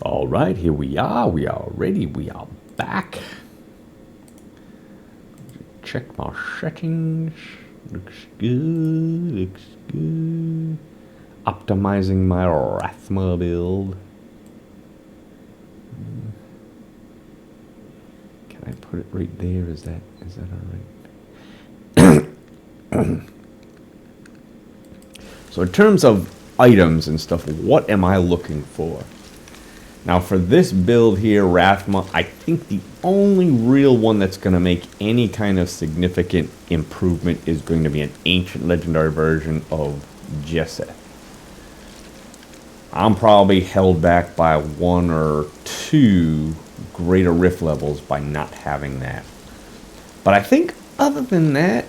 All right, here we are. We are ready. We are back. Check my settings. Looks good. Looks good. Optimizing my Rathma build. Can I put it right there? Is that all right? So in terms of items and stuff, what am I looking for? Now for this build here, Rathma, I think the only real one that's going to make any kind of significant improvement is going to be an ancient legendary version of Jeseth. I'm probably held back by 1 or 2 greater rift levels by not having that. But I think other than that,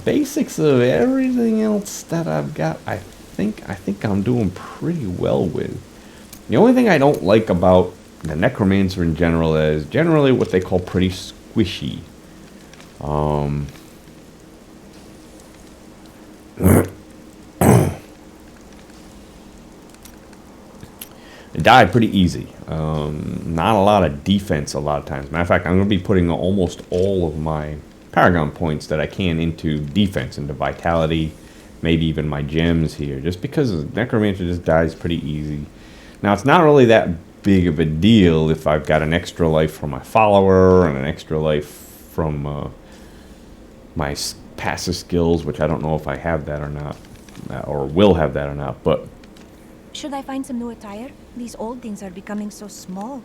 basics of everything else that I've got, I think I'm doing pretty well with. The only thing I don't like about the Necromancer in general is generally what they call pretty squishy. They die pretty easy. Not a lot of defense a lot of times. Matter of fact, I'm going to be putting almost all of my Paragon points that I can into defense, into vitality, maybe even my gems here, just because Necromancer just dies pretty easy. Now, it's not really that big of a deal if I've got an extra life from my follower and an extra life from my passive skills, which I don't know if I have that or not, or will have that or not, but... Should I find some new attire? These old things are becoming so small.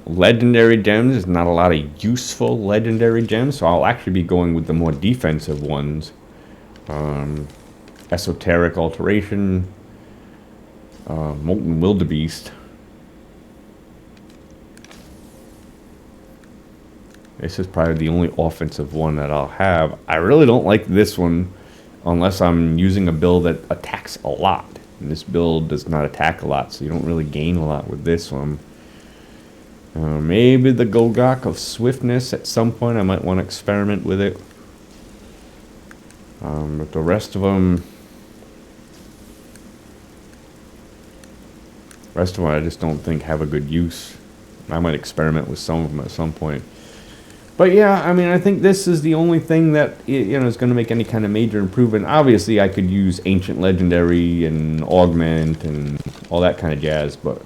Legendary gems is not a lot of useful legendary gems, so I'll actually be going with the more defensive ones. Esoteric Alteration, Molten Wildebeest. This is probably the only offensive one that I'll have. I really don't like this one unless I'm using a build that attacks a lot. And this build does not attack a lot, so you don't really gain a lot with this one. Maybe the Golgok of Swiftness at some point. I might want to experiment with it. But the rest of them... I just don't think have a good use. I might experiment with some of them at some point. But yeah, I mean, I think this is the only thing that, you know, is going to make any kind of major improvement. Obviously, I could use Ancient Legendary and Augment and all that kind of jazz, but...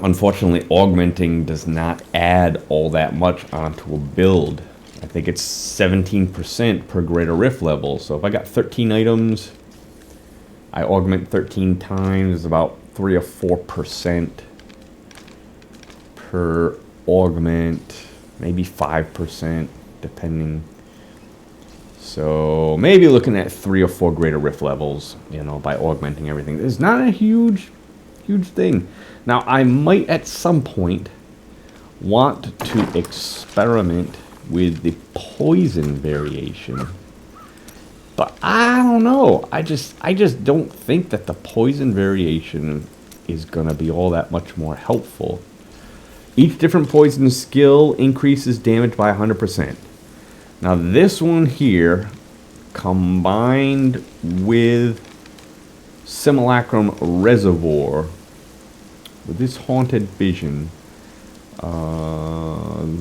unfortunately, augmenting does not add all that much onto a build. I think it's 17% per greater rift level. So if I got 13 items, I augment 13 times, about 3 or 4% per augment, maybe 5%, depending. So maybe looking at 3 or 4 greater rift levels, you know, by augmenting everything. It's not a huge thing. Now, I might at some point want to experiment with the poison variation, but I don't know. I just don't think that the poison variation is gonna be all that much more helpful. Each different poison skill increases damage by 100%. Now, this one here, combined with Simulacrum Reservoir, with this Haunted Vision,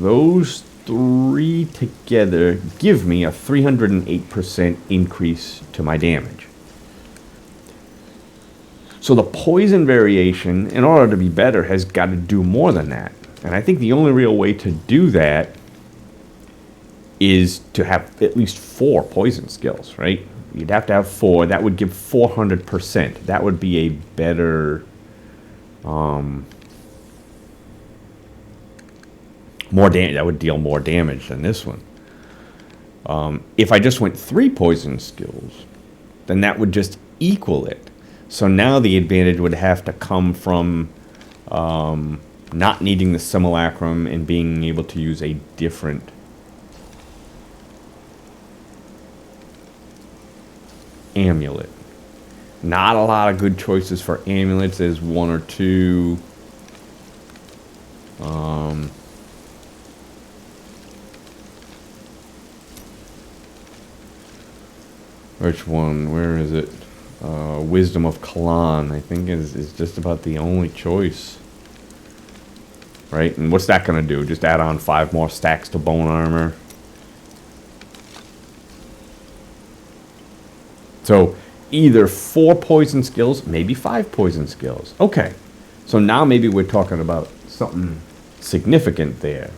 those 3 together give me a 308% increase to my damage. So the poison variation, in order to be better, has got to do more than that. And I think the only real way to do that is to have at least 4 poison skills, right? You'd have to have 4. That would give 400%. That would be a better... more damage. That would deal more damage than this one. If I just went 3 poison skills, then that would just equal it. So now the advantage would have to come from not needing the simulacrum and being able to use a different amulet. Not a lot of good choices for amulets. There's 1 or 2. Which one? Where is it? Wisdom of Kalan, I think, is just about the only choice. Right? And what's that going to do? Just add on 5 more stacks to bone armor. So, either 4 poison skills, maybe 5 poison skills. Okay. So now maybe we're talking about something significant there.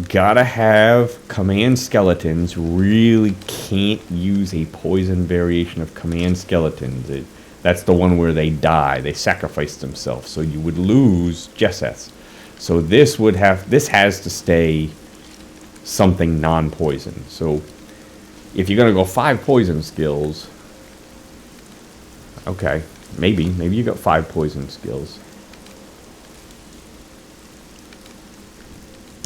Gotta have command skeletons. Really can't use a poison variation of command skeletons. That's the one where they die. They sacrifice themselves. So you would lose Jesseth. So this has to stay something non-poison. So if you're gonna go 5 poison skills, okay, maybe you got 5 poison skills.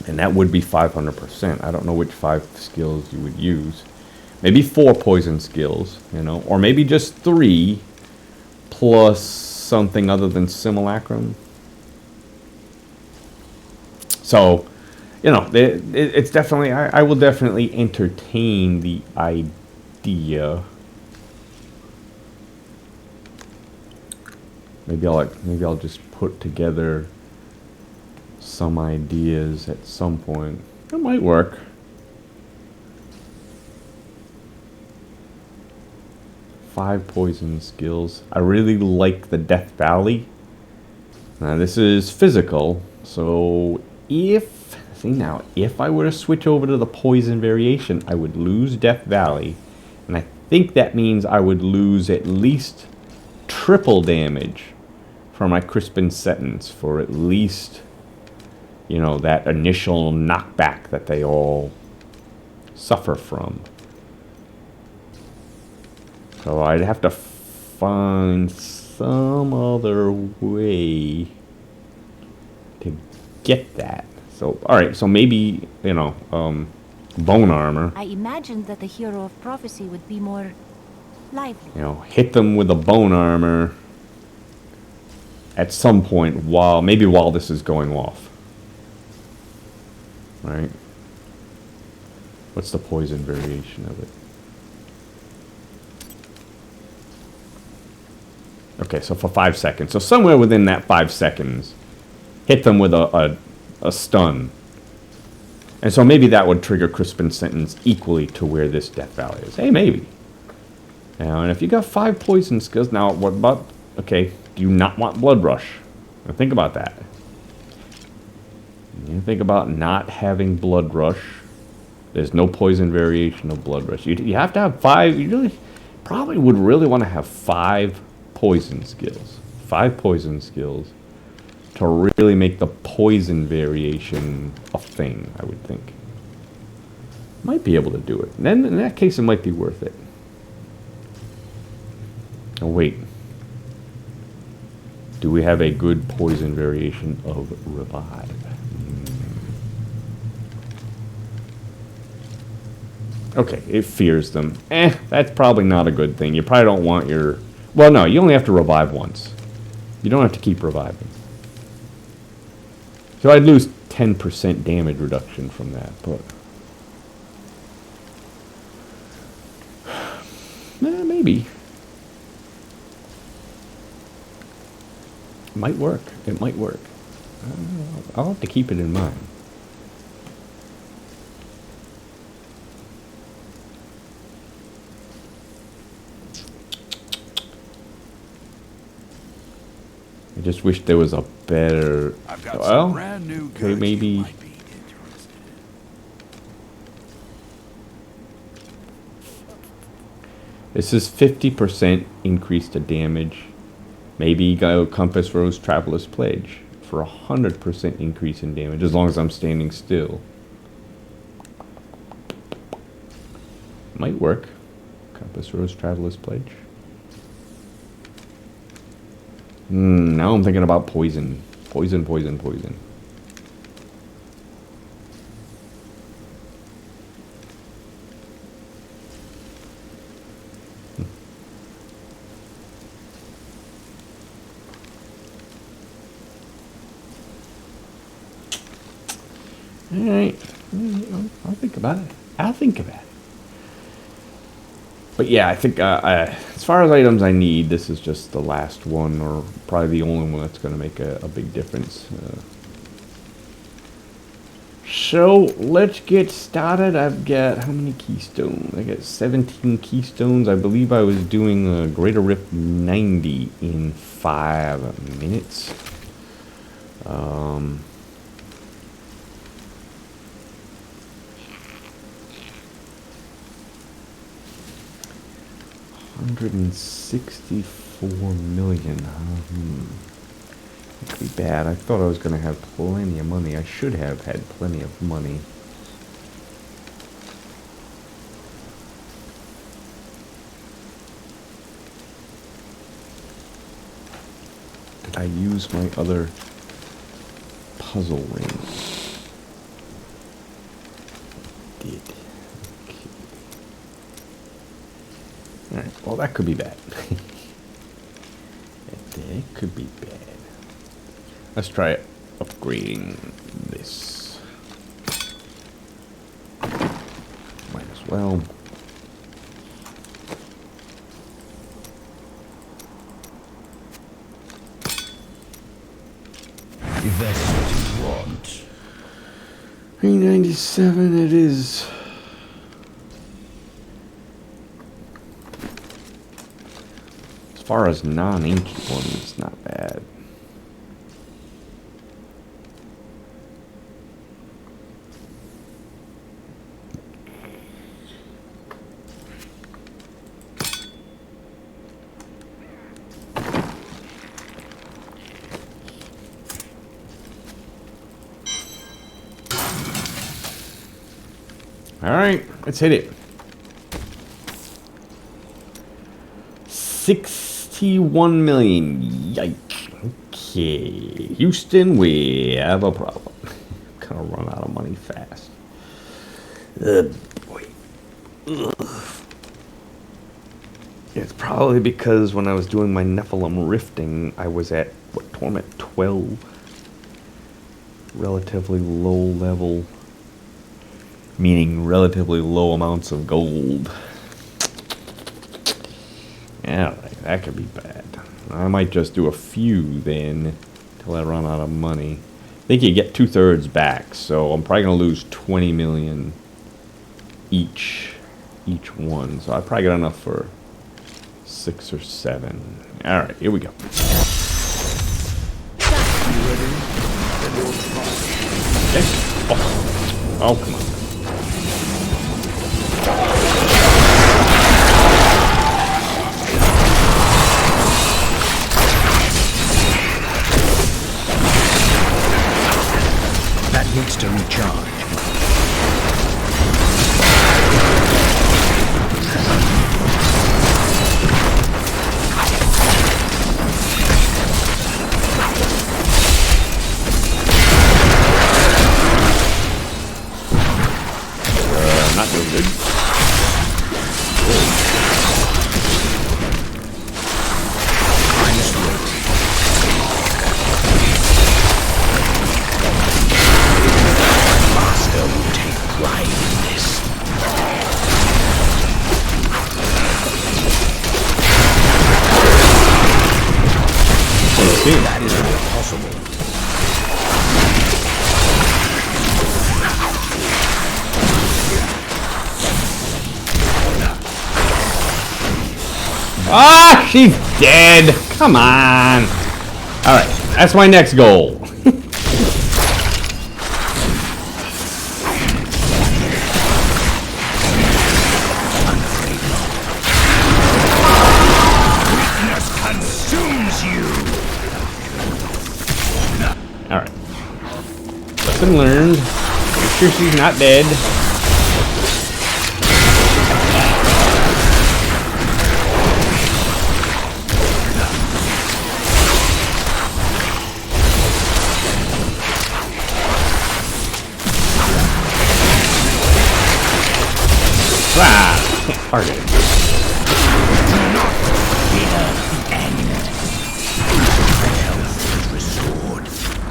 And that would be 500%. I don't know which 5 skills you would use. Maybe 4 poison skills, you know, or maybe just 3 plus something other than simulacrum. So, you know, it's definitely, I will definitely entertain the idea. Maybe I'll just put together some ideas at some point. It might work. Five poison skills. I really like the Death Valley. Now this is physical, so if I were to switch over to the poison variation, I would lose Death Valley, and I think that means I would lose at least triple damage for my Crispin sentence, for at least, you know, that initial knockback that they all suffer from. So I'd have to find some other way to get that. So, alright, so maybe, you know, bone armor. I imagined that the hero of prophecy would be more lively. You know, hit them with a bone armor at some point maybe while this is going off. Right? What's the poison variation of it? Okay, so for 5 seconds. So somewhere within that 5 seconds, hit them with a stun. And so maybe that would trigger Crispin sentence equally to where this Death Valley is. Hey, maybe. Now, and if you got 5 poison skills, now what about, okay, do you not want Blood Rush? Now think about that. You think about not having Blood Rush. There's no poison variation of Blood Rush. You have to have 5. You really probably would really want to have 5 poison skills. 5 poison skills to really make the poison variation a thing, I would think. Might be able to do it. And then in that case, it might be worth it. Oh, wait. Do we have a good poison variation of Revive? Okay, it fears them. That's probably not a good thing. You probably don't want your... Well, no, you only have to revive once. You don't have to keep reviving. So I'd lose 10% damage reduction from that, but... maybe. It might work. It might work. I'll have to keep it in mind. I just wish there was a better... I've got some brand new okay, maybe... you might be interested in. This is 50% increase to damage. Maybe go Compass Rose Traveler's Pledge for 100% increase in damage, as long as I'm standing still. Might work. Compass Rose Traveler's Pledge. Now I'm thinking about poison. Poison. Alright. I'll think about it. But yeah, I think as far as items I need, this is just the last one, or probably the only one that's going to make a big difference. So let's get started. I've got how many keystones? I got 17 keystones. I believe I was doing a Greater Rift 90 in 5 minutes. 164 million. That could be bad. I thought I was going to have plenty of money. I should have had plenty of money. Did I use my other puzzle ring? Did. Okay. Alright, well that could be bad. That could be bad. Let's try upgrading this. Might as well. If that's what you want. 397 it is. As far as non-ancient ones, it's not bad. Alright, let's hit it. 61 million. Yike. Okay. Houston, we have a problem. Gonna run out of money fast. Boy. Ugh. It's probably because when I was doing my Nephilim rifting, I was at, what, Torment 12? Relatively low level. Meaning relatively low amounts of gold. Yeah, that could be bad. I might just do a few then, till I run out of money. I think you get 2/3 back, so I'm probably gonna lose 20 million each one. So I probably got enough for 6 or 7. All right, here we go. Okay. Oh, come on. That needs to recharge. Not doing good. That is not possible. Ah, she's dead. Come on. All right, that's my next goal. All right. Lesson learned. Make sure she's not dead. Can't target it.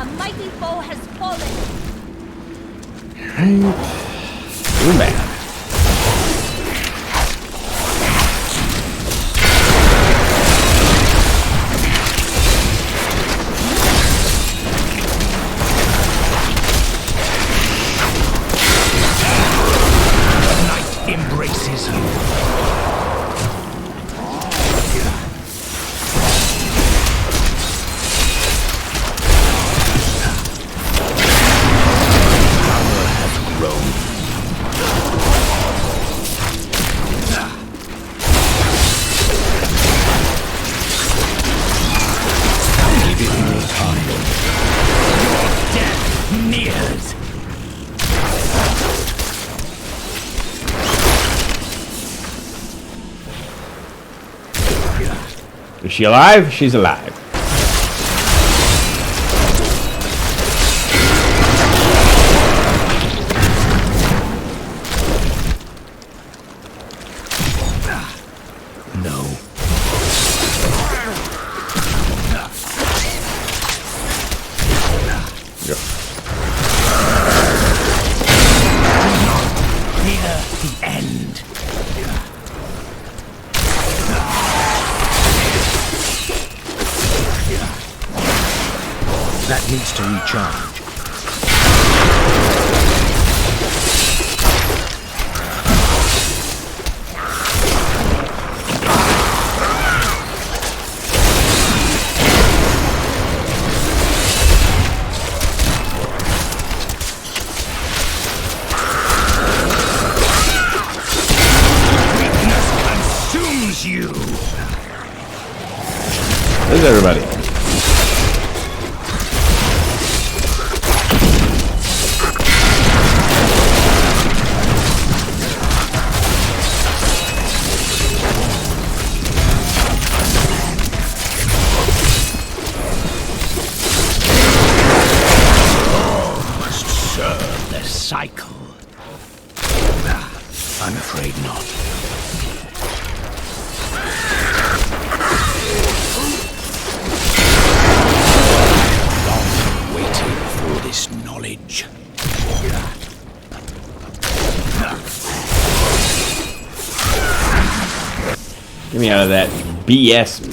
A mighty foe has fallen. Right. Too bad. please you. Power has grown. Give it more time. Your death nears. Is she alive? She's alive. No. Go. Near the end. That needs to recharge. Weakness consumes you. Where's everybody? Cycle. I'm afraid not. Long waiting for this knowledge. Get me out of that BS.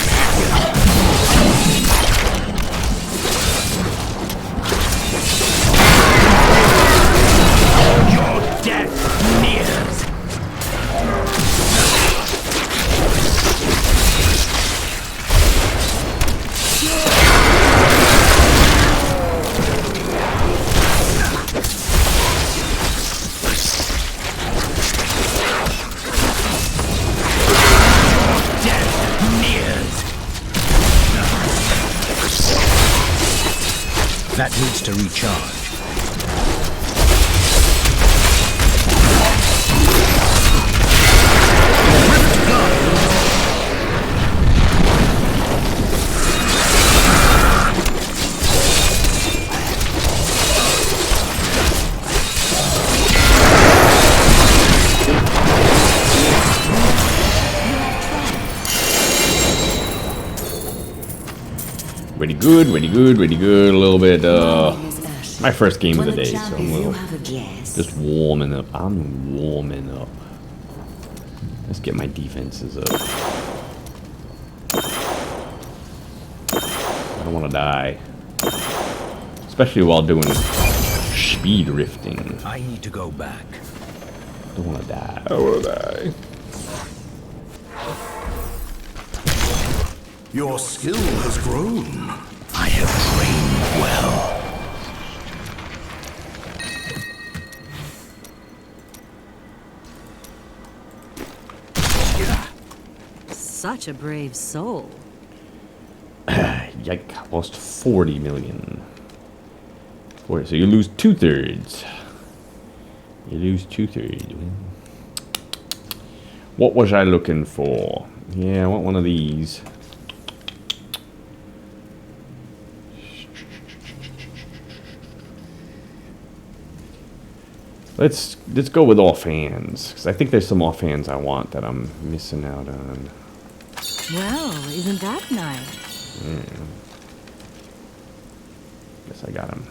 That needs to recharge. Pretty good, pretty good, pretty good. A little bit, my first game of the day, so I'm a little, just warming up. I'm warming up. Let's get my defenses up. I don't want to die. Especially while doing speed rifting. I need to go back. I don't want to die. I don't want to die. Your skill has grown. I have trained well. Such a brave soul. Yike, lost 40 million. 40, so you lose 2/3. You lose 2/3. What was I looking for? Yeah, I want one of these. Let's go with offhands, because I think there's some offhands I want that I'm missing out on. Well, isn't that nice? Yeah. Guess I got him.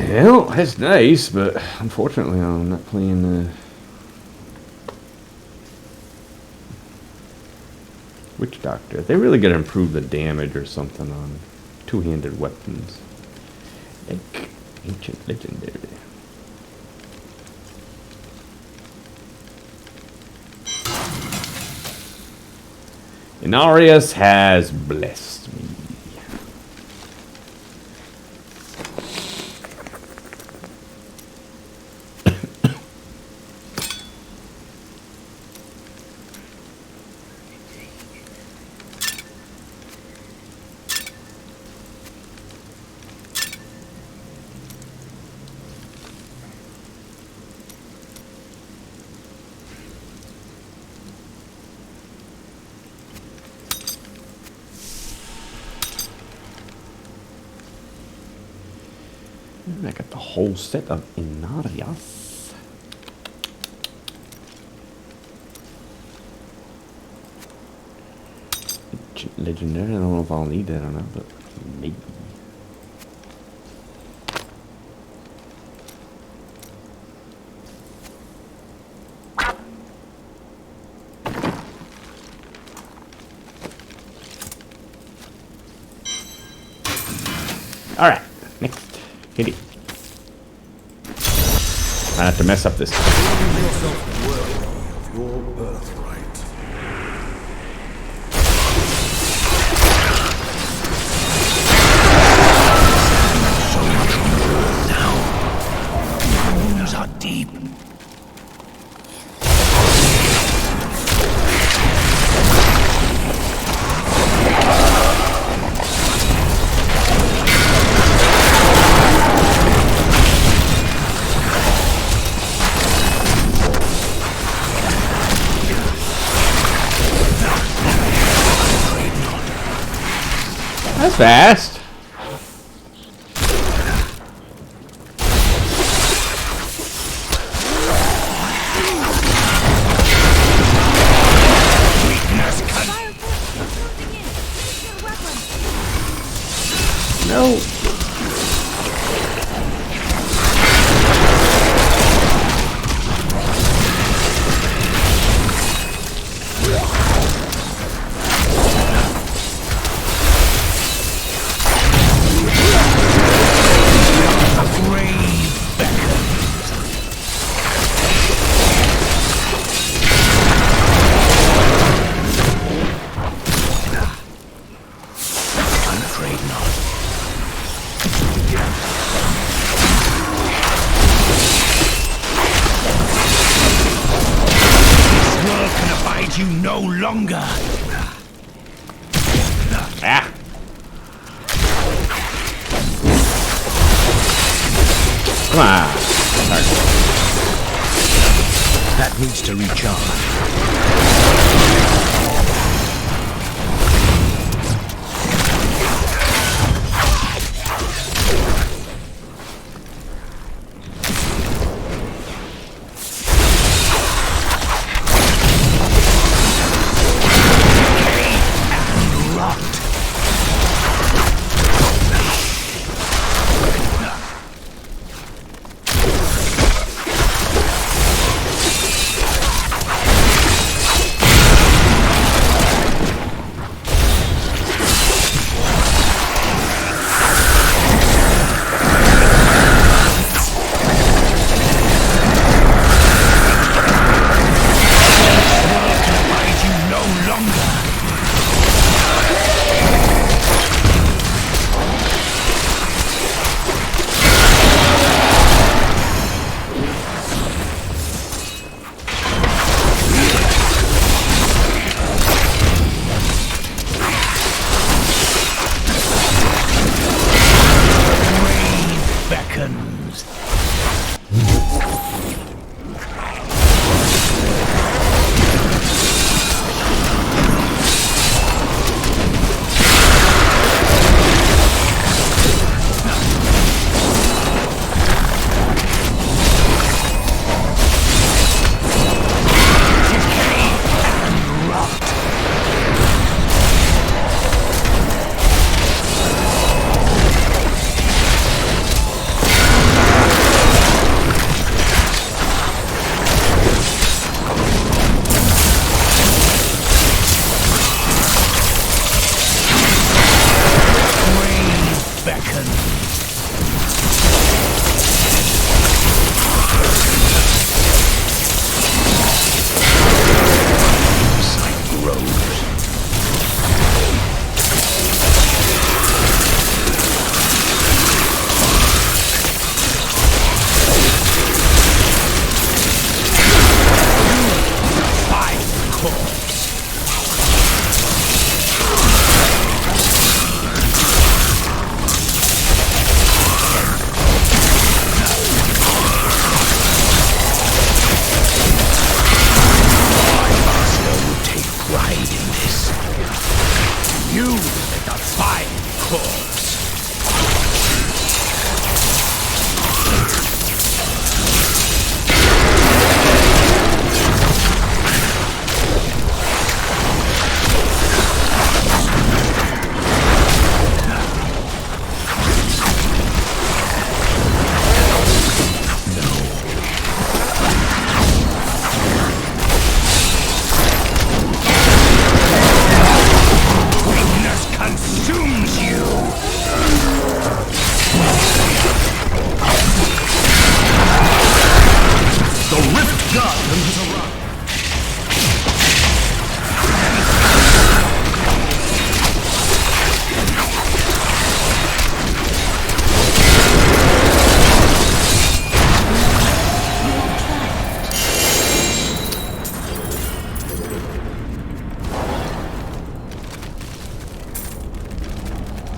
Well, that's nice, but unfortunately I'm not playing the... Witch Doctor. They really gotta improve the damage or something on two-handed weapons. Like Ancient Legendary. Inarius has blessed me. I got the whole set of Inarius. Legendary, I don't know if I'll need that or not, but maybe. Alright, next. Hit it. I have to mess up this. Prove yourself worthy of your birthright. So much more now. My wounds are deep. That's fast. No. You no longer. Ah. Come on. That needs to recharge.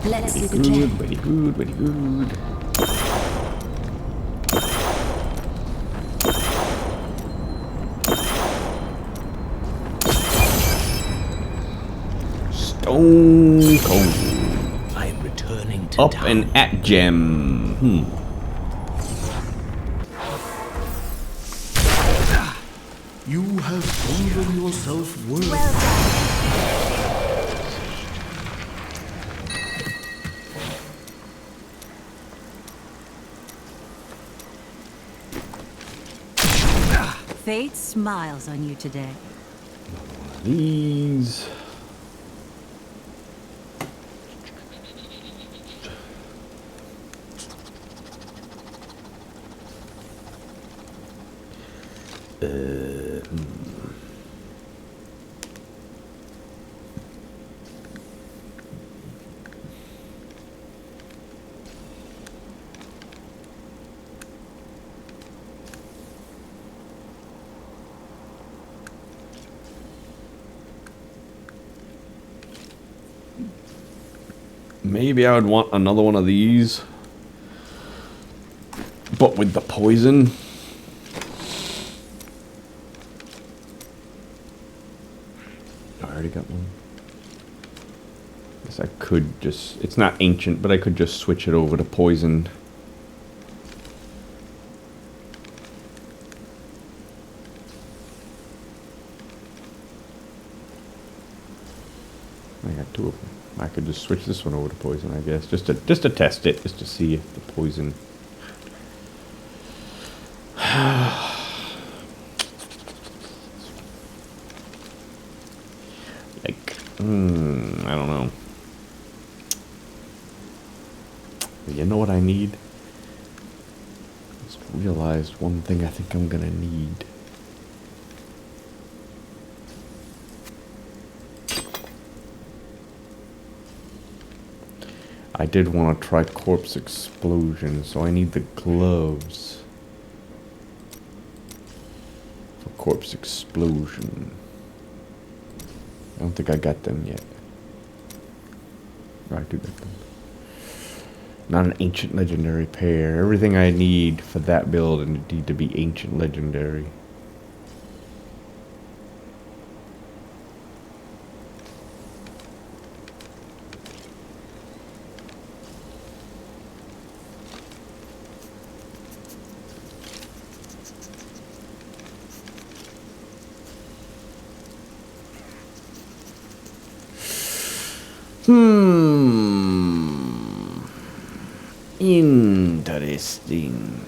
Let's see the Good, gem. very good, very good. Stone cold. I'm returning to Up town. and at gem. You have proven yourself worthy. Well done. Fate smiles on you today. These. Maybe I would want another one of these, but with the poison. Oh, I already got one. Guess I could just, it's not ancient, but I could just switch it over to poison. I got two of them. I could just switch this one over to poison, I guess, just to test it, just to see if the poison. Like, I don't know. You know what I need? Just realized one thing I think I'm gonna need. I did want to try corpse explosion, so I need the gloves for corpse explosion. I don't think I got them yet. Oh, I do get them. Not an ancient legendary pair. Everything I need for that build and need to be ancient legendary. Interesting.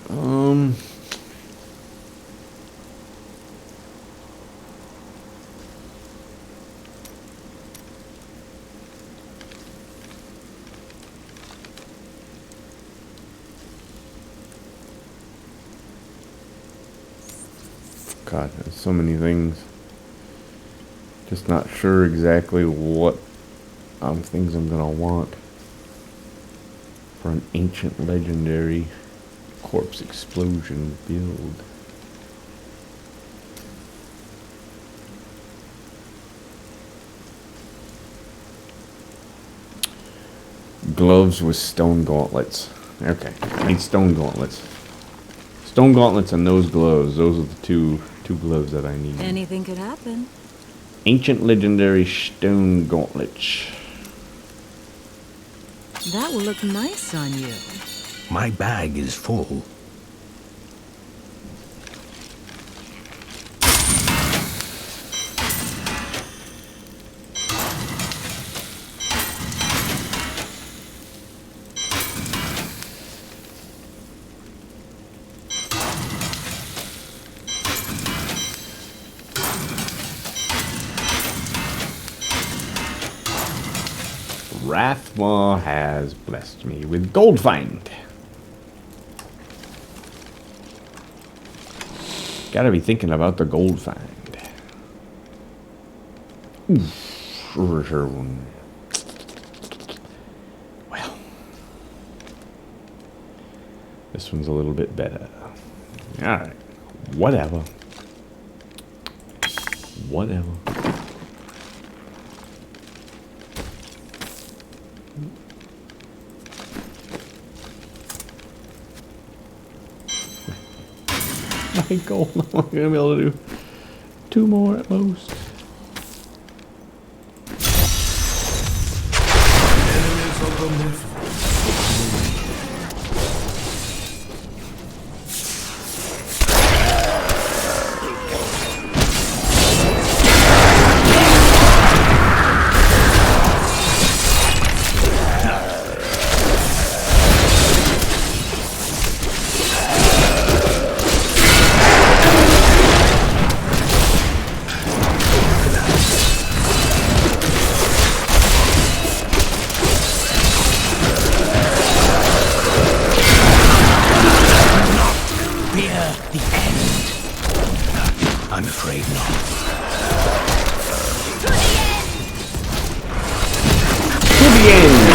God, there's so many things. Just not sure exactly what things I'm gonna want for an ancient legendary corpse explosion build. Gloves with stone gauntlets. Okay, I need stone gauntlets. Stone gauntlets and those gloves. Those are the two gloves that I need. Anything could happen. Ancient legendary stone gauntlets. That will look nice on you. My bag is full. Rathma has blessed me with gold find. Gotta be thinking about the gold find. Sure one. Well, this one's a little bit better. Alright, whatever. my goal. I'm only gonna be able to do 2 more at most. Enemies of the myth. I'm afraid not. To the end.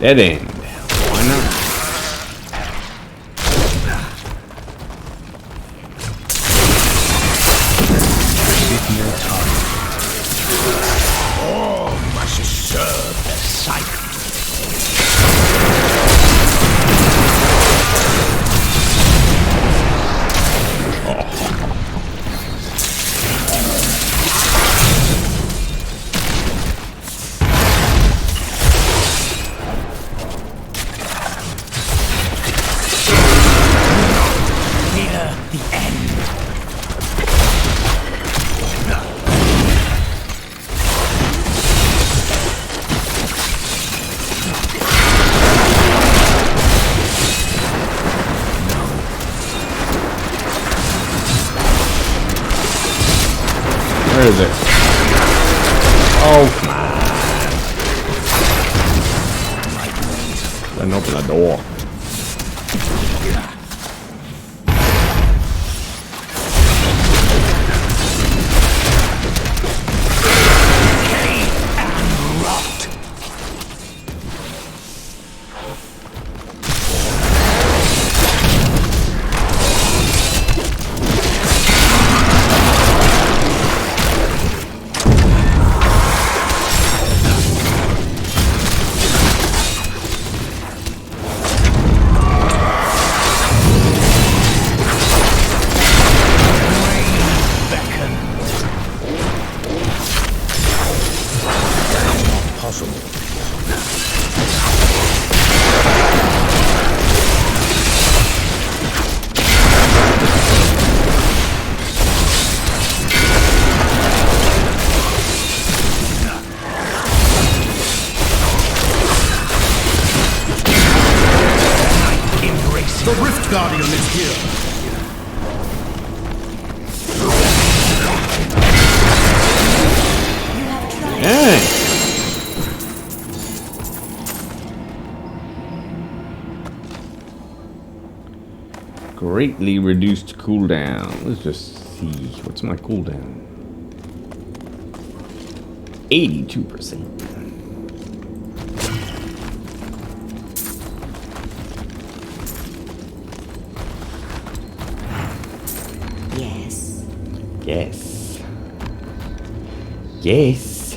Dead end. Why not? All must serve the cycle. Where is it? Oh, come on. Didn't open the door. Rift Guardian is here. Hey. Greatly reduced cooldown. Let's just see. What's my cooldown? 82%. Yes. Yes. Yes.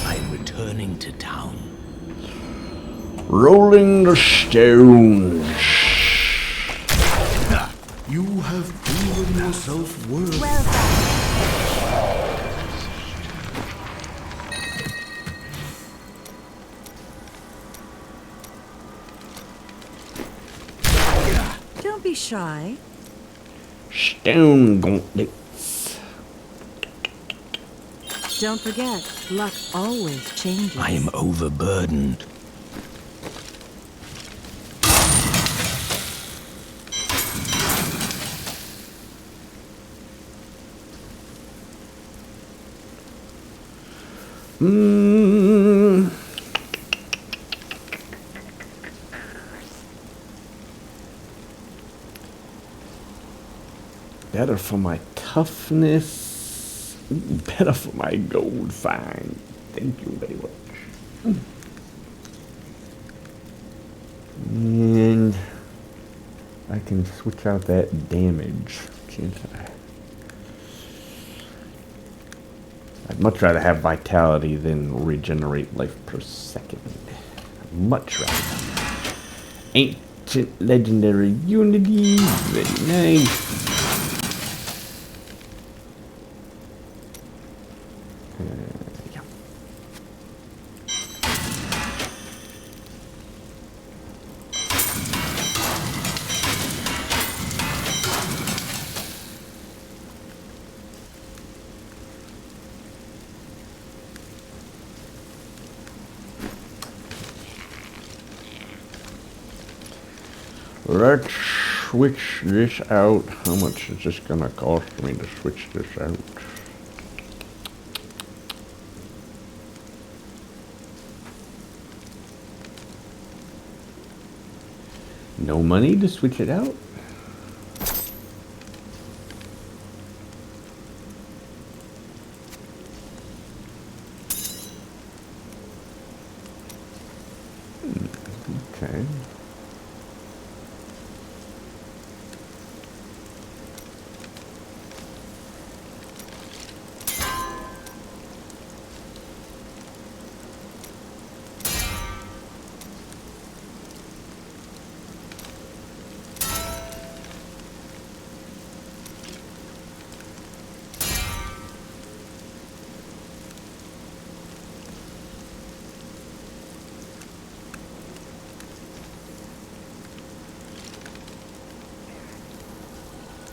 I'm returning to town. Rolling the stones. You have proven yourself worthy. Well done. Don't be shy. Stone gauntlets. Don't forget, luck always changes. I am overburdened. Better for my toughness. Better for my gold find. Thank you very much. And I can switch out that damage, can't I? I'd much rather have vitality than regenerate life per second. Much rather. Ancient legendary unity. Very nice. Yeah. Let's switch this out. How much is this gonna cost me to switch this out? No money to switch it out? Okay.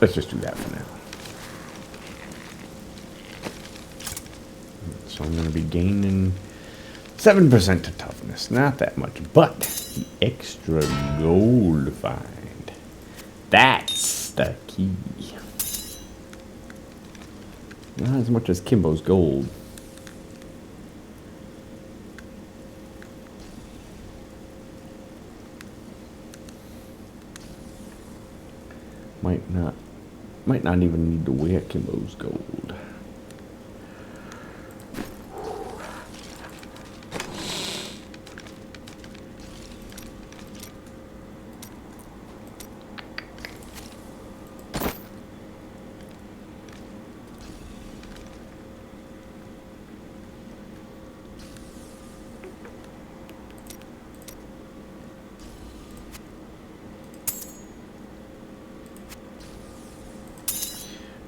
Let's just do that for now. So I'm going to be gaining 7% to toughness. Not that much, but the extra gold find. That's the key. Not as much as Kimbo's gold. Might not even need to wear Kimbo's gold.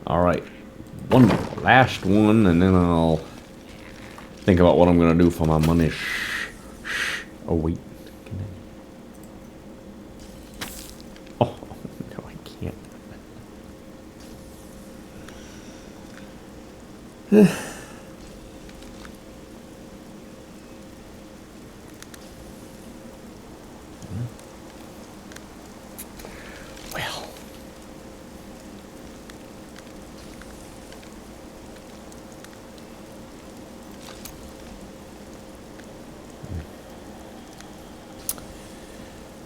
All right, one more, last one, and then I'll think about what I'm gonna do for my money. Oh wait, can I? Oh no, I can't. Well.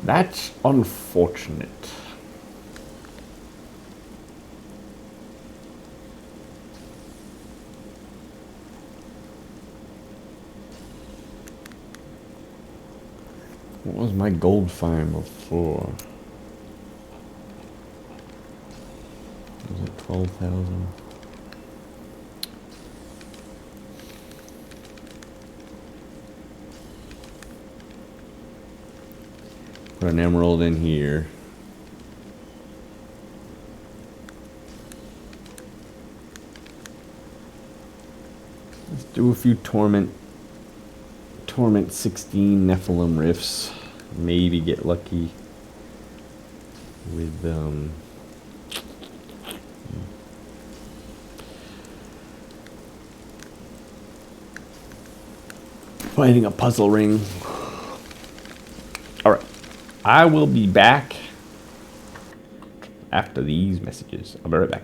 That's unfortunate. What was my gold find before? Was it 12,000? Put an emerald in here. Let's do a few Torment 16 Nephilim Rifts. Maybe get lucky with finding a puzzle ring. Alright. I will be back after these messages. I'll be right back.